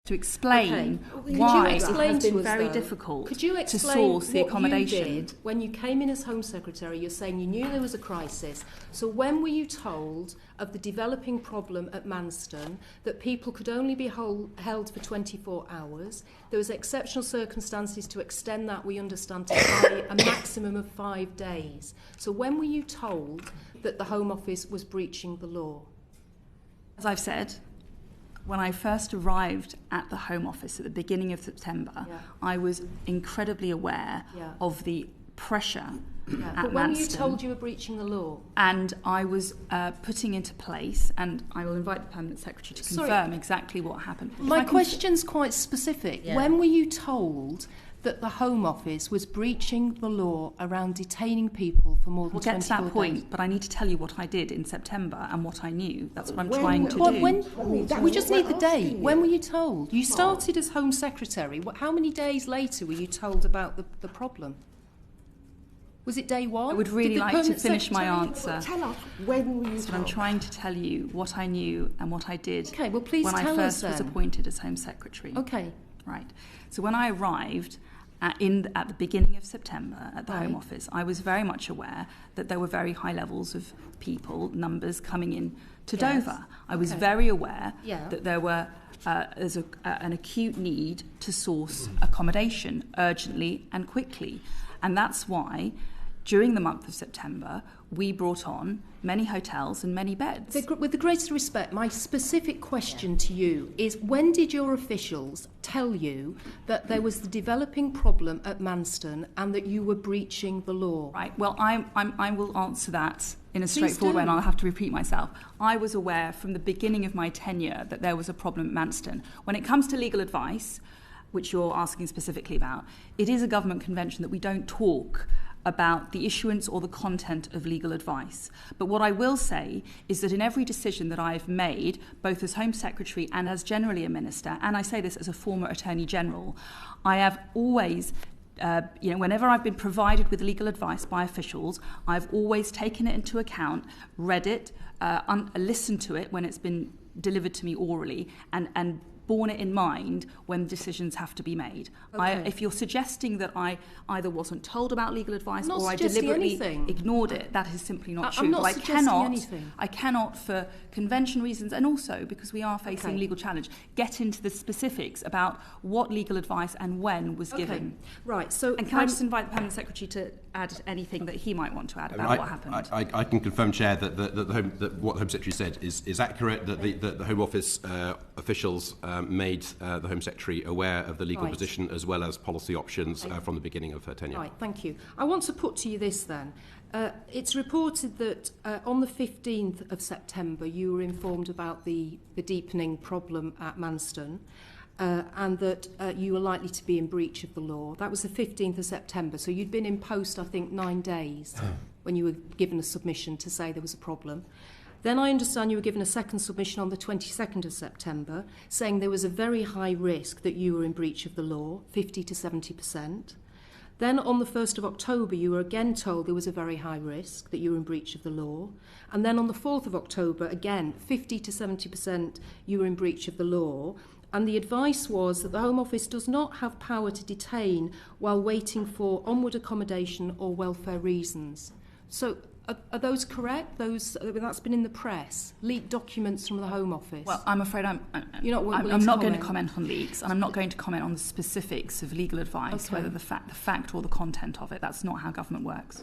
to explain why it has been very difficult to source the accommodation. You did when you came in as Home Secretary? You're saying you knew there was a crisis. So when were you told of the developing problem at Manston, that people could only be held for 24 hours? There was exceptional circumstances to extend that, we understand, to a maximum of 5 days. So when were you told that the Home Office was breaching the law? As I've said, when I first arrived at the Home Office at the beginning of September, I was incredibly aware of the pressure at Manston. But when were you told you were breaching the law? And I was putting into place, and I will invite the Permanent Secretary to confirm exactly what happened. My question's quite specific. Yeah. When were you told that the Home Office was breaching the law around detaining people for more than 24 days? We'll get to that point, but I need to tell you what I did in September and what I knew. That's what I'm trying to do. We just need the date. When were you told? You started as Home Secretary. How many days later were you told about the problem? Was it day one? I would really like to finish my answer. Tell us, when were you So I'm trying to tell you what I knew and what I did please when I tell us first was then. appointed as Home Secretary. Okay. Right. So when I arrived at the beginning of September at the Home Office, I was very much aware that there were very high levels of numbers coming in to Dover. I was very aware that there's an acute need to source accommodation urgently and quickly. And that's why, during the month of September, we brought on many hotels and many beds. With the greatest respect, my specific question to you is, when did your officials tell you that there was the developing problem at Manston and that you were breaching the law? Right. Well, I will answer that in a straightforward way, and I'll have to repeat myself. I was aware from the beginning of my tenure that there was a problem at Manston. When it comes to legal advice, which you're asking specifically about, it is a government convention that we don't talk about the issuance or the content of legal advice. But what I will say is that in every decision that I've made, both as Home Secretary and as generally a minister, and I say this as a former Attorney General, I have always, whenever I've been provided with legal advice by officials, I've always taken it into account, read it, listened to it when it's been delivered to me orally, and borne it in mind when decisions have to be made. If you're suggesting that I either wasn't told about legal advice or I deliberately ignored it, that is simply not true. I'm not suggesting anything. I cannot, for convention reasons, and also because we are facing legal challenge, get into the specifics about what legal advice and when was given. Right. So, and can I just invite the Permanent Secretary to add anything that he might want to add about what happened? I can confirm, Chair, that what the Home Secretary said is accurate, that the Home Office officials made the Home Secretary aware of the legal position as well as policy options from the beginning of her tenure. Right, thank you. I want to put to you this then. It's reported that on the 15th of September you were informed about the deepening problem at Manston and that you were likely to be in breach of the law. That was the 15th of September, so you'd been in post, I think, 9 days when you were given a submission to say there was a problem. Then I understand you were given a second submission on the 22nd of September saying there was a very high risk that you were in breach of the law, 50 to 70%. Then on the 1st of October you were again told there was a very high risk that you were in breach of the law. And then on the 4th of October, again, 50 to 70% you were in breach of the law. And the advice was that the Home Office does not have power to detain while waiting for onward accommodation or welfare reasons. So are those correct? That's been in the press, leaked documents from the Home Office. Well, I'm afraid I'm not going to comment on leaks, and I'm not going to comment on the specifics of legal advice, whether the fact or the content of it. That's not how government works.